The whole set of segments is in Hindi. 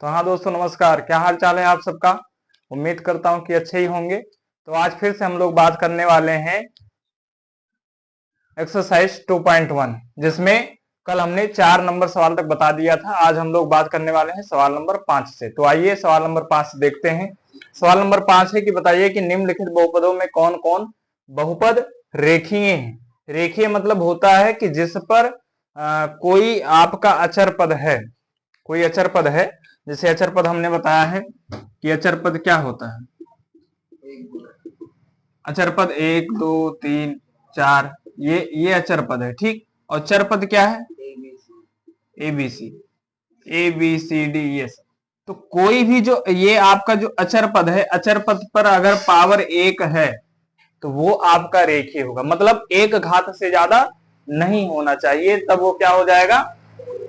तो हाँ दोस्तों, नमस्कार। क्या हाल चाल है आप सबका। उम्मीद करता हूँ कि अच्छे ही होंगे। तो आज फिर से हम लोग बात करने वाले हैं एक्सरसाइज 2.1, जिसमें कल हमने 4 नंबर सवाल तक बता दिया था। आज हम लोग बात करने वाले हैं सवाल नंबर 5 से। तो आइए सवाल नंबर 5 से देखते हैं। सवाल नंबर 5 है कि बताइए कि निम्नलिखित बहुपदों में कौन कौन बहुपद रेखीय हैं। रेखीय मतलब होता है कि जिस पर कोई आपका अचर पद है, कोई अचर पद है। जैसे अचर पद हमने बताया है कि अचर पद क्या होता है। अचर पद 1 2 3 4, ये अचर पद है, ठीक। और चर पद क्या है? ABC, ABCD, ये सब। तो कोई भी जो ये आपका जो अचर पद है, अचर पद पर अगर पावर 1 है तो वो आपका रेखीय होगा। मतलब एक घात से ज्यादा नहीं होना चाहिए, तब वो क्या हो जाएगा?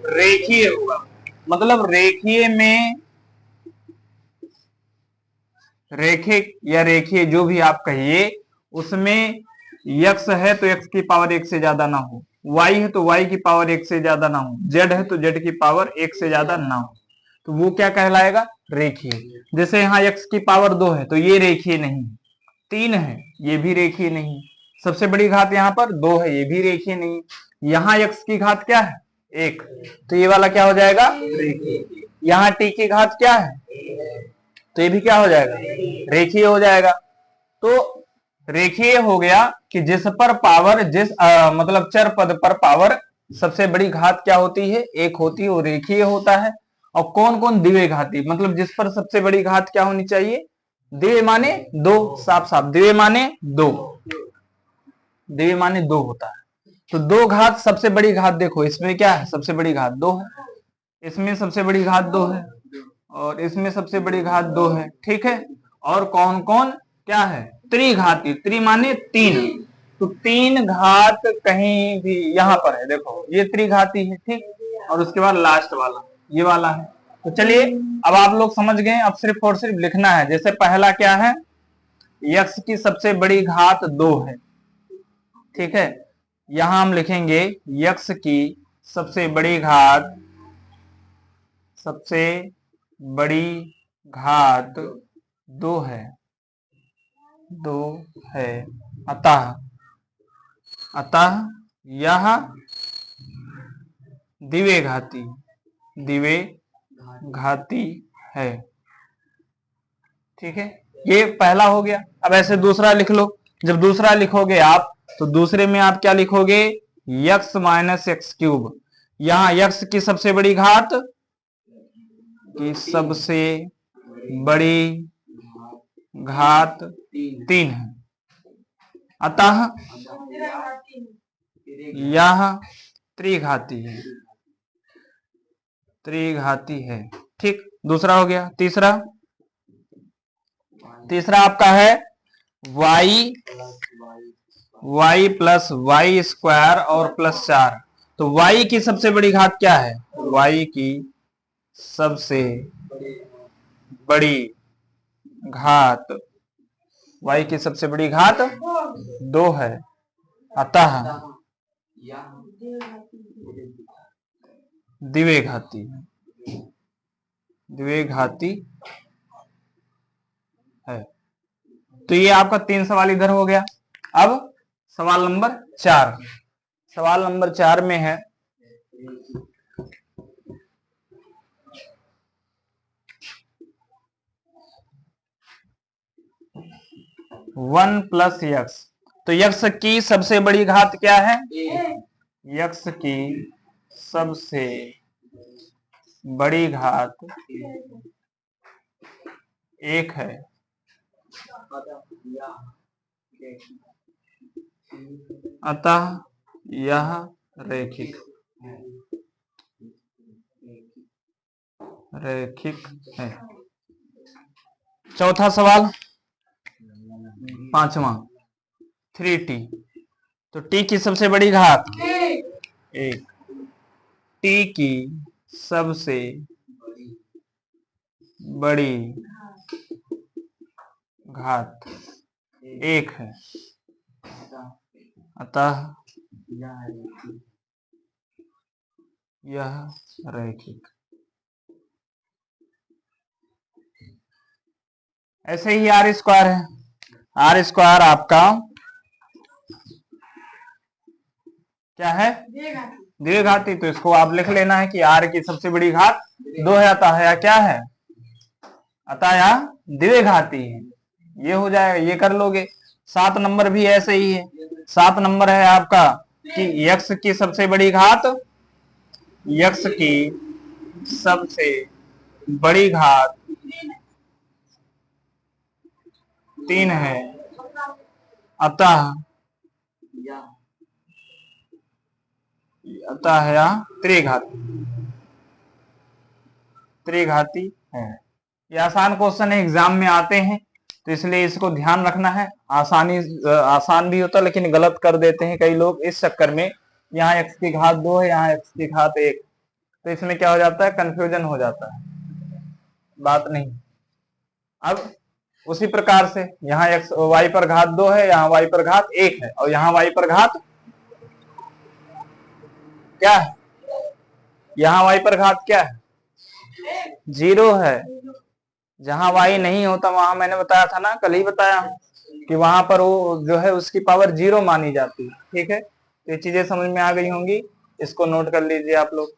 रेखीय होगा। मतलब रेखीय में, रेखिक या रेखीय जो भी आप कहिए, उसमें यक्स है तो यक्स की पावर 1 से ज्यादा ना हो, वाई है तो वाई की पावर 1 से ज्यादा ना हो, जेड है तो जेड की पावर 1 से ज्यादा ना हो, तो वो क्या कहलाएगा? रेखीय। जैसे यहाँ यक्स की पावर 2 है तो ये रेखीय नहीं। 3 है, ये भी रेखीय नहीं। सबसे बड़ी घात यहाँ पर 2 है, ये भी रेखीय नहीं। यहाँ यक्स की घात क्या है? 1, तो ये वाला क्या हो जाएगा? रेखीय। यहाँ टी की घात क्या है? तो ये भी क्या हो जाएगा? रेखीय हो जाएगा। तो रेखीय हो गया कि जिस पर पावर, मतलब चर पद पर पावर सबसे बड़ी घात क्या होती है? 1 होती है, वो रेखीय होता है। और कौन कौन? द्विघाती घाती, मतलब जिस पर सबसे बड़ी घात क्या होनी चाहिए? द्विघाती माने 2, साफ साफ द्विघाती माने 2, द्विघाती माने 2 होता है। तो 2 घात सबसे बड़ी घात, देखो इसमें क्या है? सबसे बड़ी घात 2 है, इसमें सबसे बड़ी घात 2 है, और इसमें सबसे बड़ी घात 2 है, ठीक है। और कौन कौन क्या है? त्रिघाती, त्रि माने 3। तो 3 घात कहीं भी यहां पर है, देखो ये त्रिघाती है, ठीक। और उसके बाद लास्ट वाला ये वाला है। तो चलिए, अब आप लोग समझ गए। अब सिर्फ और सिर्फ लिखना है। जैसे पहला क्या है? यक्स की सबसे बड़ी घात 2 है, ठीक है। यहां हम लिखेंगे यक्स की सबसे बड़ी घात, सबसे बड़ी घात 2 है, 2 है। अतः अतः यह द्विघाती, द्विघाती है, ठीक है। ये पहला हो गया। अब ऐसे दूसरा लिख लो। जब दूसरा लिखोगे आप, तो दूसरे में आप क्या लिखोगे? X minus x cube. यहां यक्स की सबसे बड़ी घात की सबसे बड़ी घात 3 है। अतः यह त्रिघाती है, त्रिघाती है, ठीक। दूसरा हो गया। तीसरा, तीसरा आपका है y प्लस वाई स्क्वायर और प्लस 4। तो y की सबसे बड़ी घात क्या है? y की सबसे बड़ी घात, y की सबसे बड़ी घात 2 है। अतः द्विघाती, द्विघाती है। तो ये आपका 3 सवाल इधर हो गया। अब सवाल नंबर 4, सवाल नंबर 4 में है 1 प्लस यक्स। तो यक्स की सबसे बड़ी घात क्या है? यक्स की सबसे बड़ी घात 1 है। अतः यह रैखिक, रैखिक है। चौथा सवाल, पांचवा, 3t। तो t की सबसे बड़ी घात 1, t की सबसे बड़ी घात 1 है। अतः यह रैखिक, ऐसे ही आर स्क्वायर है, आर स्क्वायर आपका क्या है, द्विघाती। तो इसको आप लिख लेना है कि आर की सबसे बड़ी घात 2 है, अतः या क्या है, अतः या द्विघाती है। ये हो जाएगा, ये कर लोगे। 7 नंबर भी ऐसे ही है। 7 नंबर है आपका कि यक्स की सबसे बड़ी घात, यक्स की सबसे बड़ी घात 3 है, अतः या त्रिघाती है। ये आसान क्वेश्चन है, एग्जाम में आते हैं, तो इसलिए इसको ध्यान रखना है। आसान भी होता है लेकिन गलत कर देते हैं कई लोग इस चक्कर में। यहाँ x की घात 2 है, यहाँ x की घात 1, तो इसमें क्या हो जाता है, कंफ्यूजन हो जाता है, बात नहीं। अब उसी प्रकार से यहाँ x y पर घात 2 है, यहाँ y पर घात 1 है, और यहाँ y पर घात क्या है, यहाँ y पर घात क्या है, 0 है। जहां y नहीं होता वहां मैंने बताया था ना, कल ही बताया कि वहां पर वो जो है उसकी पावर 0 मानी जाती है। ठीक है, तो ये चीजें समझ में आ गई होंगी, इसको नोट कर लीजिए आप लोग।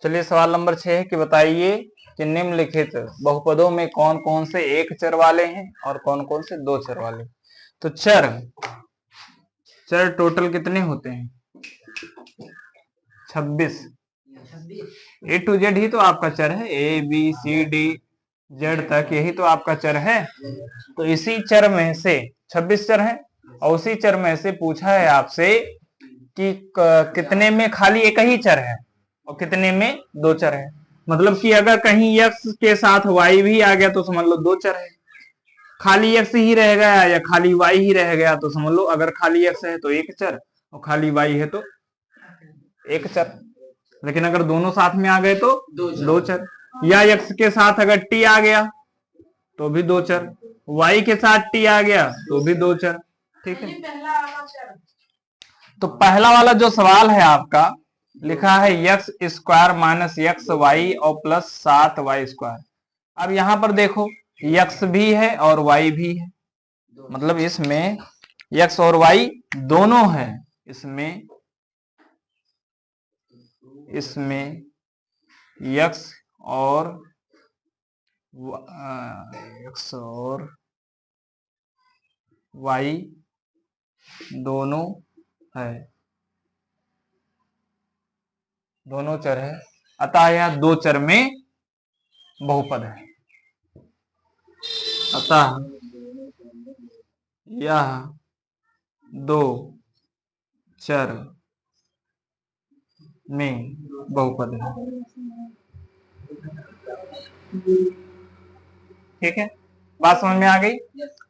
चलिए सवाल नंबर 6 है कि बताइए कि निम्नलिखित बहुपदों में कौन कौन से एक चर वाले हैं और कौन कौन से दो चर वाले। तो चर टोटल कितने होते हैं, 26। ए टू जेड ही तो आपका चर है, A B C D Z तक, यही तो आपका चर है। तो इसी चर में से 26 चर हैं, और उसी चर में से पूछा है आपसे कि कितने में खाली एक ही चर है और कितने में दो चर है। मतलब कि अगर कहीं x के साथ y भी आ गया तो समझ लो दो चर है, खाली x ही रह गया या खाली y ही रह गया तो समझ लो अगर खाली x है तो एक चर और खाली y है तो एक चर। लेकिन अगर दोनों साथ में आ गए तो दो चर, या x के साथ अगर t आ गया तो भी दो चर, y के साथ t आ गया तो भी दो चर। ठीक है, तो पहला वाला जो सवाल है आपका लिखा है x square minus X Y और प्लस 7y स्क्वायर। अब यहां पर देखो x भी है और y भी है, मतलब इसमें x और y दोनों है, इसमें x और y दोनों है, दोनों चर है, अतः यह दो चर में बहुपद है। अतः यह दो चर में बहुपद है। ठीक है, बात समझ में आ गई,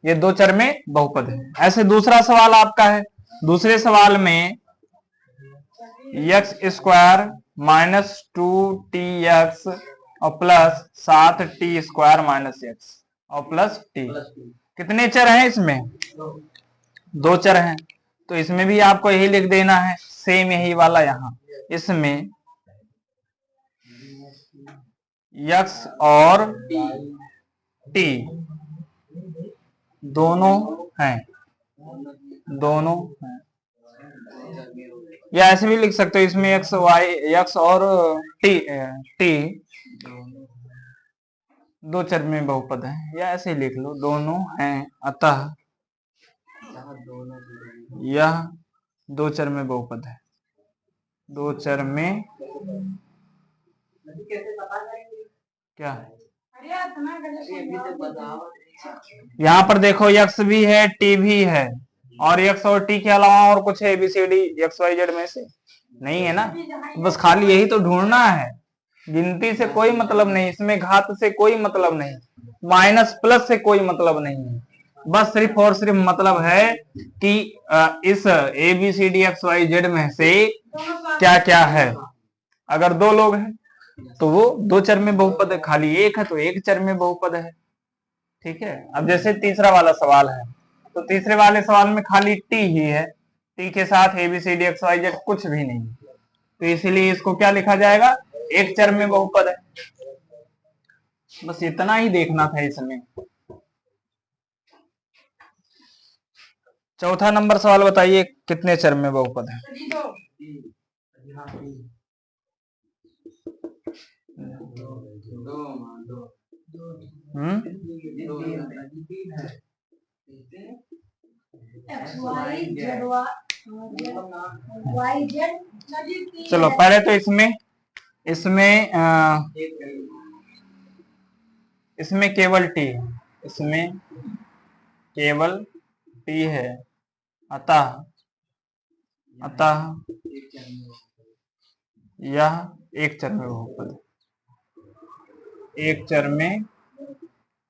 ये दो चर में बहुपद है। ऐसे दूसरा सवाल आपका है, दूसरे सवाल में एक्स स्क्वायर माइनस 2tx और plus 7t square minus x और प्लस टी, कितने चर हैं इसमें, दो चर हैं। तो इसमें भी आपको यही लिख देना है, सेम यही वाला यहां, इसमें x और t दोनों हैं, या ऐसे भी लिख सकते हो, इसमें x और t दो चर में बहुपद है, या ऐसे ही लिख लो दोनों हैं, अतः यह दो चर में बहुपद है। दो चर में क्या है, यहाँ पर देखो x भी है t भी है, और x और t के अलावा और कुछ है ABCD XYZ में से नहीं है ना, बस खाली यही तो ढूंढना है। गिनती से कोई मतलब नहीं, इसमें घात से कोई मतलब नहीं, माइनस प्लस से कोई मतलब नहीं है, बस सिर्फ और सिर्फ मतलब है कि इस ABCD XYZ में से क्या क्या है। अगर दो लोग हैं तो वो दो चर में बहुपद है, खाली एक है तो एक चर में बहुपद है। ठीक है, अब जैसे तीसरा वाला सवाल है, तो तीसरे वाले सवाल में खाली t ही है, t के साथ ABCD XYZ कुछ भी नहीं, तो इसीलिए इसको क्या लिखा जाएगा, एक चर में बहुपद है। बस इतना ही देखना था इसमें। चौथा नंबर सवाल बताइए, कितने चर में बहुपद है? चलो पहले तो इसमें इसमें इसमें केवल टी है, इसमें केवल टी है, अतः यह एक चर में बहुपद है, एक चर में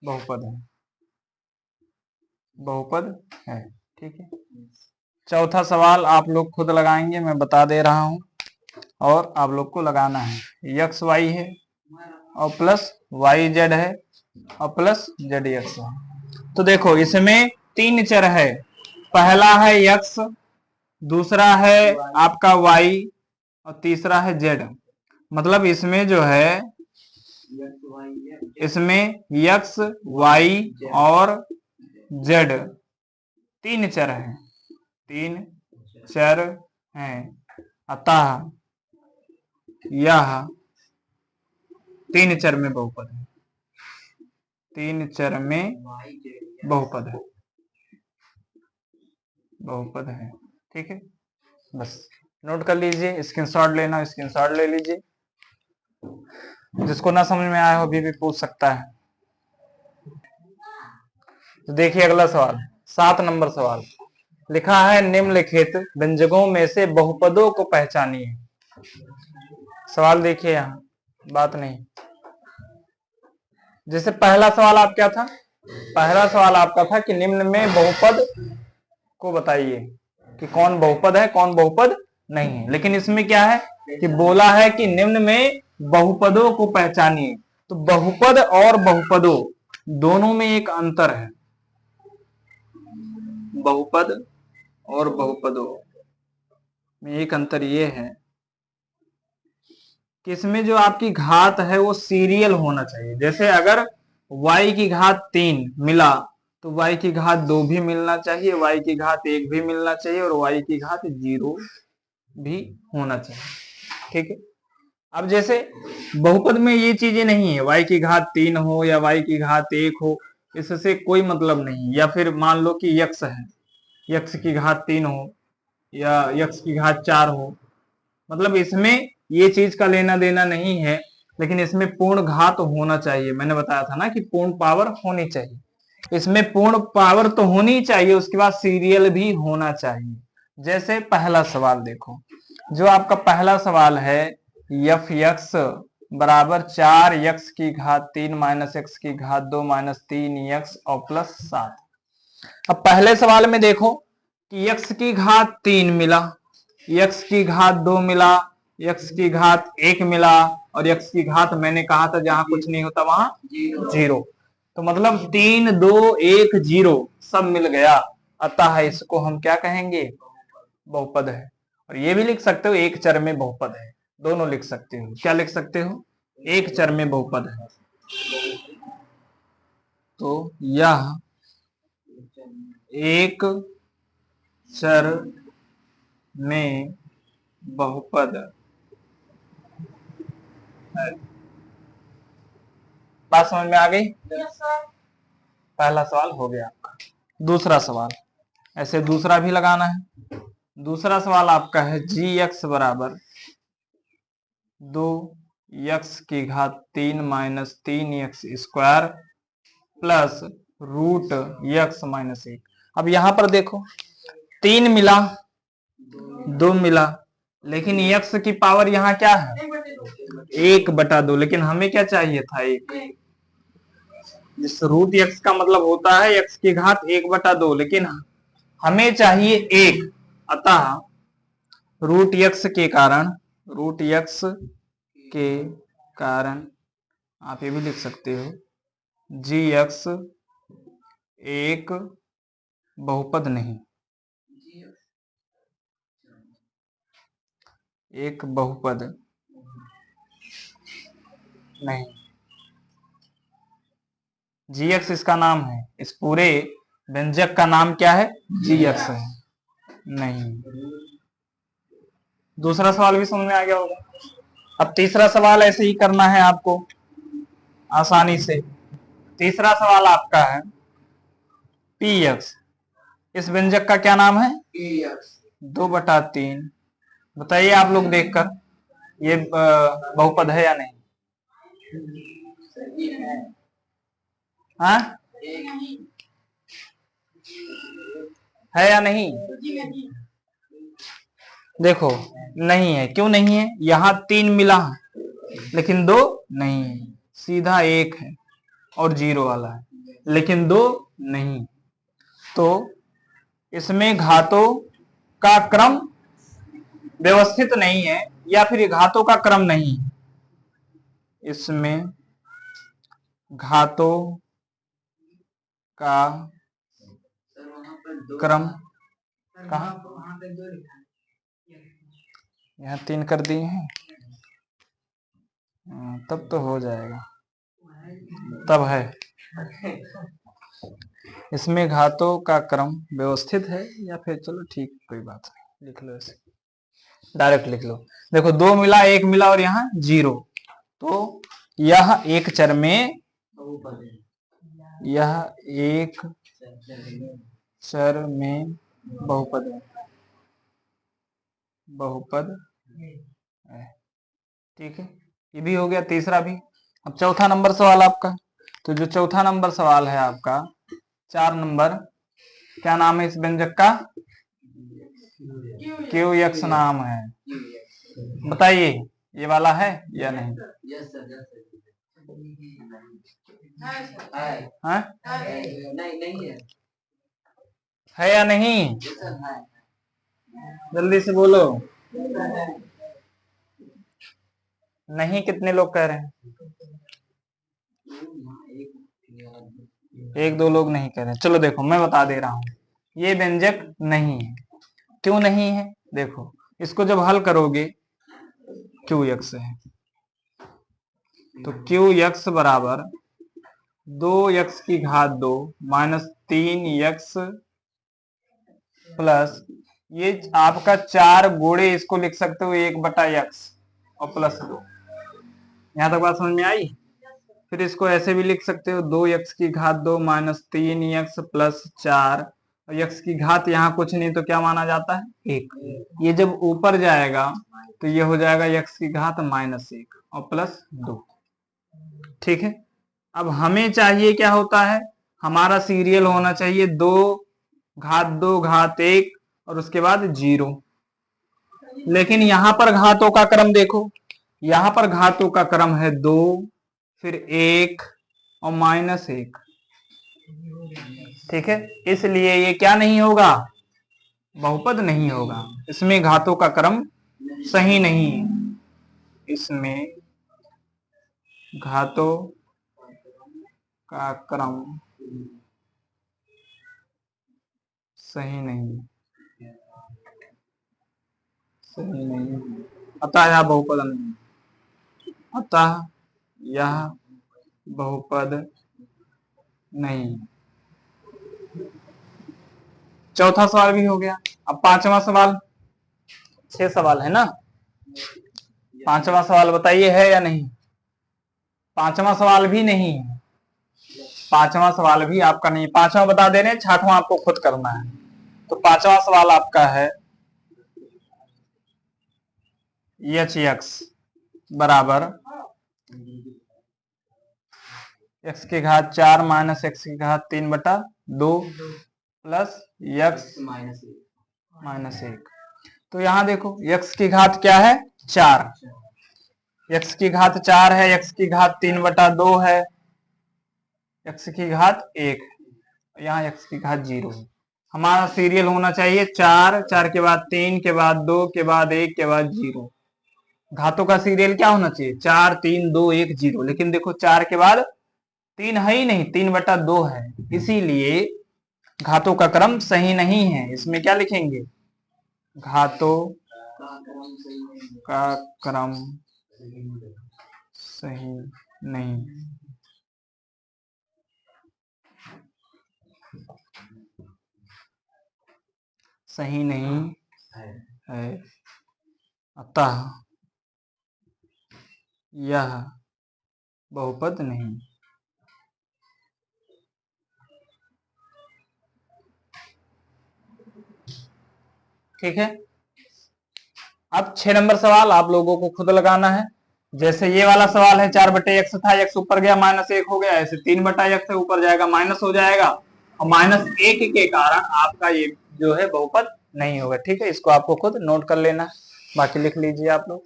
बहुपद है, बहुपद है। ठीक है, चौथा सवाल आप लोग खुद लगाएंगे, मैं बता दे रहा हूं, और आप लोग को लगाना है। यक्स वाई है और प्लस वाई जेड है और प्लस जेड एक्स है। तो देखो इसमें तीन चर है, पहला है यक्स, दूसरा है आपका वाई और तीसरा है जेड। मतलब इसमें जो है, इसमें यक्स वाई और जेड तीन चर हैं, तीन चर हैं, अतः यह तीन चर में बहुपद है, तीन चर में बहुपद है, बहुपद है। ठीक है, बस नोट कर लीजिए, स्क्रीनशॉट लेना स्क्रीनशॉट ले लीजिए, जिसको ना समझ में आया हो अभी भी पूछ सकता है। तो देखिए अगला सवाल, 7 नंबर सवाल लिखा है, निम्नलिखित व्यंजकों में से बहुपदों को पहचानिए। सवाल देखिए, यहाँ बात नहीं, जैसे पहला सवाल आप क्या था, पहला सवाल आपका था कि निम्न में बहुपद को बताइए कि कौन बहुपद है कौन बहुपद नहीं है। लेकिन इसमें क्या है कि बोला है कि निम्न में बहुपदों को पहचानिए। तो बहुपद और बहुपदों दोनों में एक अंतर है, बहुपद और बहुपदों में एक अंतर ये है कि इसमें जो आपकी घात है वो सीरियल होना चाहिए। जैसे अगर y की घात 3 मिला तो y की घात 2 भी मिलना चाहिए, y की घात 1 भी मिलना चाहिए और y की घात 0 भी होना चाहिए। ठीक है, अब जैसे बहुपद में ये चीजें नहीं है, y की घात 3 हो या y की घात 1 हो, इससे कोई मतलब नहीं। या फिर मान लो कि यक्स है, यक्स की घात 3 हो या यक्स की घात 4 हो, मतलब इसमें ये चीज का लेना देना नहीं है। लेकिन इसमें पूर्ण घात होना चाहिए, मैंने बताया था ना कि पूर्ण पावर होनी चाहिए, इसमें पूर्ण पावर तो होनी चाहिए, उसके बाद सीरियल भी होना चाहिए। जैसे पहला सवाल देखो, जो आपका पहला सवाल है, एफ यक्स बराबर 4 यक्स की घात 3 माइनस एक्स की घात 2 माइनस 3 यक्स और प्लस 7। अब पहले सवाल में देखो कि यक्स की घात 3 मिला, यक्स की घात 2 मिला, यक्स की घात 1 मिला और यक्स की घात मैंने कहा था जहां कुछ नहीं होता वहां 0। तो मतलब 3 2 1 0 सब मिल गया, अतः इसको हम क्या कहेंगे, बहुपद है। और ये भी लिख सकते हो एक चर में बहुपद है, दोनों लिख सकते हो। क्या लिख सकते हो, एक चर में बहुपद है। तो यह एक चर में बहुपद है। बात समझ में आ गई? पहला सवाल हो गया आपका। दूसरा सवाल, ऐसे दूसरा भी लगाना है। दूसरा सवाल आपका है जी एक्स बराबर 2 यक्स की घात 3 minus 3 x square plus root x minus 1। अब यहां पर देखो 3 मिला 2 मिला, लेकिन यक्स की पावर यहाँ क्या है 1/2, लेकिन हमें क्या चाहिए था 1। जिस रूट यक्स का मतलब होता है यक्स की घात 1/2, लेकिन हमें चाहिए 1। अतः रूट यक्स के कारण, रूट यक्स के कारण आप ये भी लिख सकते हो जी एक्स एक बहुपद नहीं, एक बहुपद नहीं। जी एक्स इसका नाम है, इस पूरे व्यंजक का नाम क्या है? जी एक्स है। नहीं। दूसरा सवाल भी समझ में आ गया होगा। अब तीसरा सवाल ऐसे ही करना है आपको आसानी से। तीसरा सवाल आपका है पी एक्स, इस व्यंजक का क्या नाम है? P x. 2/3। बताइए आप लोग देखकर, ये बहुपद है या नहीं? हाँ, है या नहीं? देखो नहीं है, क्यों नहीं है? यहां 3 मिला लेकिन 2 नहीं है, सीधा 1 है और 0 वाला है, लेकिन 2 नहीं। तो इसमें घातों का क्रम व्यवस्थित नहीं है, या फिर ये घातों का क्रम नहीं है। इसमें घातों का क्रम कहाँ? यहाँ 3 कर दिए हैं, तब तो हो जाएगा, तब है। इसमें घातों का क्रम व्यवस्थित है, या फिर चलो ठीक कोई बात नहीं, लिख लो ऐसे, डायरेक्ट लिख लो। देखो 2 मिला, 1 मिला और यहाँ 0, तो यह एक चर में, यह एक चर में बहुपद है, बहुपद है। ठीक है, ये भी हो गया, तीसरा भी। अब चौथा नंबर सवाल आपका। तो जो चौथा नंबर सवाल है आपका 4 नंबर, क्या नाम है इस व्यंजक का? क्यू एक्स नाम है। बताइए ये वाला है या नहीं? हाँ? है या नहीं? जल्दी से बोलो। नहीं कितने लोग कह रहे हैं? 1-2 लोग नहीं कह रहे हैं। चलो देखो मैं बता दे रहा हूं, ये व्यंजक नहीं है। क्यों नहीं है? देखो इसको जब हल करोगे, क्यू एक्स है, तो क्यू एक्स बराबर 2x की घात 2 माइनस 3x प्लस, ये आपका 4 गुणे, इसको लिख सकते हो 1/x और प्लस 2। यहां तक बात समझ में आई? फिर इसको ऐसे भी लिख सकते हो 2x की घात 2 माइनस 3x प्लस 4, और x की घात यहाँ कुछ नहीं तो क्या माना जाता है? 1। ये जब ऊपर जाएगा तो ये हो जाएगा x की घात -1 और प्लस 2। ठीक है, अब हमें चाहिए क्या होता है? हमारा सीरियल होना चाहिए 2 घात 2 घात 1 और उसके बाद 0। लेकिन यहां पर घातों का क्रम देखो, यहां पर घातों का क्रम है 2 फिर 1 और -1। ठीक है, इसलिए ये क्या नहीं होगा? बहुपद नहीं होगा। इसमें घातों का क्रम सही नहीं है, इसमें घातों का क्रम सही नहीं, सही नहीं, अतः यह बहुपद नहीं, अतः यह बहुपद नहीं। चौथा सवाल भी हो गया। अब पांचवा सवाल, 6 सवाल है ना? पांचवा सवाल बताइए है या नहीं? पांचवा सवाल भी नहीं है, पांचवा सवाल भी आपका नहीं। पांचवा बता दे रहे हैं, छठवां आपको खुद करना है। तो पांचवा सवाल आपका है एच एक्स बराबर x की घात 4 माइनस x की घात 3/2 प्लस x -1। तो यहां देखो x की घात क्या है? 4। x की घात 4 है, x की घात 3/2 है, x की घात 1 है, यहाँ x की घात 0 है। हमारा सीरियल होना चाहिए 4, 4 के बाद 3 के बाद 2 के बाद 1 के बाद 0। घातों का सीरियल क्या होना चाहिए? 4 3 2 1 0। लेकिन देखो 4 के बाद 3 है ही नहीं, 3/2 है, इसीलिए घातों का क्रम सही नहीं है। इसमें क्या लिखेंगे? घातों का क्रम सही नहीं। सही नहीं है, अतः यह बहुपद नहीं। ठीक है। अब 6 नंबर सवाल आप लोगों को खुद लगाना है। जैसे ये वाला सवाल है 4/x था, x ऊपर गया -1 हो गया, ऐसे 3/x है, ऊपर जाएगा माइनस हो जाएगा, और -1 के कारण आपका ये जो है बहुपद नहीं होगा। ठीक है, इसको आपको खुद नोट कर लेना, बाकी लिख लीजिए आप लोग।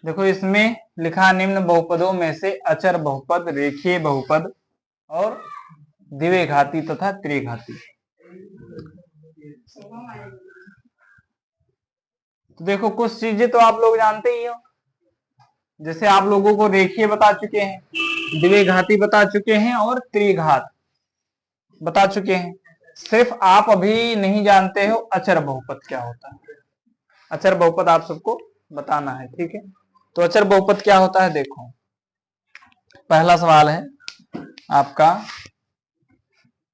देखो इसमें लिखा निम्न बहुपदों में से अचर बहुपद, रेखीय बहुपद और द्विघाती तथा त्रिघाती। तो देखो कुछ चीजें तो आप लोग जानते ही हो, जैसे आप लोगों को रेखीय बता चुके हैं, द्विघाती बता चुके हैं और त्रिघात बता चुके हैं। सिर्फ आप अभी नहीं जानते हो अचर बहुपद क्या होता है। अचर बहुपद आप सबको बताना है। ठीक है, तो अचर बहुपद क्या होता है देखो। पहला सवाल है आपका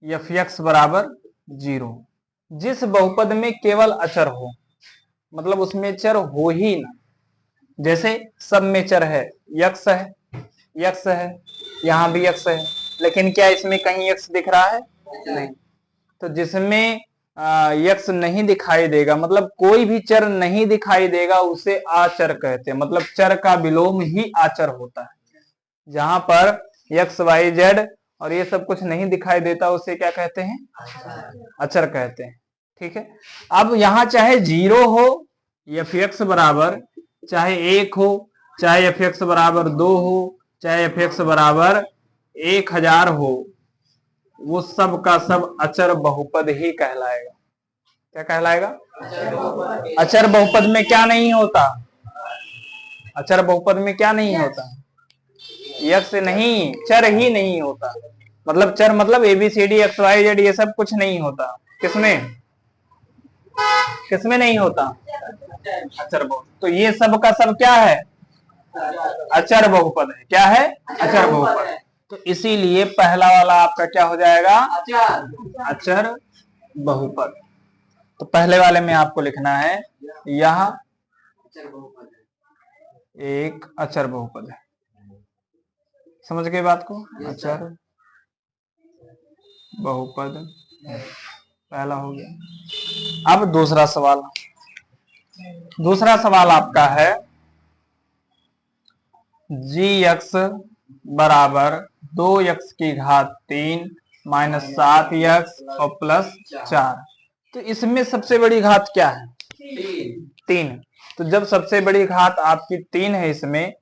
f(x) = 0, जिस बहुपद में केवल अचर हो, मतलब उसमें चर हो ही ना। जैसे सब में चर है, x है, x है, यहां भी x है, लेकिन क्या इसमें कहीं x दिख रहा है? नहीं। तो जिसमें x नहीं दिखाई देगा, मतलब कोई भी चर नहीं दिखाई देगा, उसे आचर कहते हैं। मतलब चर का विलोम ही आचर होता है। जहां पर x y z और ये सब कुछ नहीं दिखाई देता, उसे क्या कहते हैं? अचर कहते हैं। ठीक है, अब यहां चाहे 0 हो, f(x) बराबर चाहे 1 हो, चाहे f(x) बराबर 2 हो, चाहे f(x) बराबर 1000 हो, वो सब का सब अचर बहुपद ही कहलाएगा। क्या कहलाएगा? अचर बहुपद में क्या नहीं होता? अचर बहुपद में क्या नहीं होता? यक्स नहीं, चर ही नहीं होता। मतलब चर मतलब ABCD XYZ ये सब कुछ नहीं होता। किसमें किसमें नहीं होता? अचर बहुपद। तो ये सब का सब क्या है? अचर बहुपद है। क्या है? अचर बहुपद। तो इसीलिए पहला वाला आपका क्या हो जाएगा? अचर बहुपद। तो पहले वाले में आपको लिखना है यह एक अचर बहुपद है। समझ गए बात को? अचर बहुपद पहला हो गया। अब दूसरा सवाल। दूसरा सवाल आपका है g(x) = 2x³ -7x और +4। तो इसमें सबसे बड़ी घात क्या है? 3। तो जब सबसे बड़ी घात आपकी 3 है इसमें,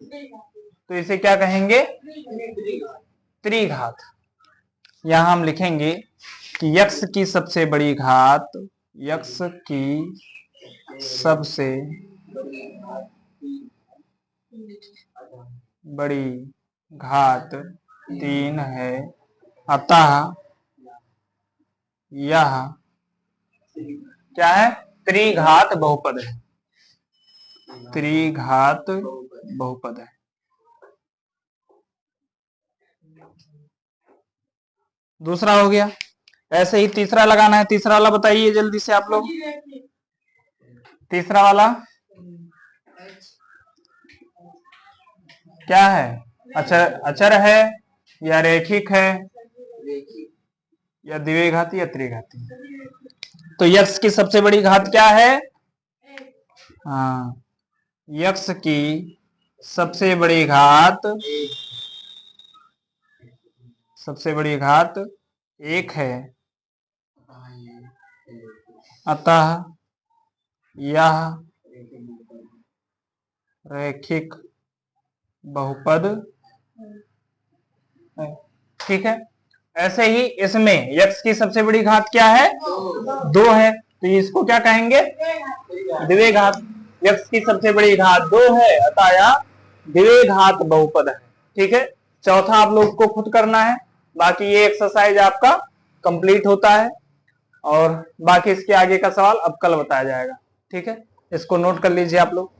तो इसे क्या कहेंगे? त्रिघात। यहां हम लिखेंगे कि x की सबसे बड़ी घात, x की सबसे बड़ी घात 3 है, अतः यह क्या है? त्रिघात बहुपद है। त्रिघात बहुपद है। दूसरा हो गया। ऐसे ही तीसरा लगाना है। तीसरा वाला बताइए जल्दी से आप लोग। तीसरा वाला क्या है? अचर है या रेखिक है या द्विघाती या त्रिघाती? तो यक्स की सबसे बड़ी घात क्या है? हाँ, यक्स की सबसे बड़ी घात 1 है, अतः यह रैखिक बहुपद है। ठीक है, ऐसे ही इसमें यक्स की सबसे बड़ी घात क्या है? 2 है, तो इसको क्या कहेंगे? द्विघात। यक्स की सबसे बड़ी घात 2 है, अतः यह द्विघात बहुपद है। ठीक है, चौथा आप लोग को खुद करना है। बाकी ये एक्सरसाइज आपका कंप्लीट होता है, और बाकी इसके आगे का सवाल अब कल बताया जाएगा। ठीक है, इसको नोट कर लीजिए आप लोग।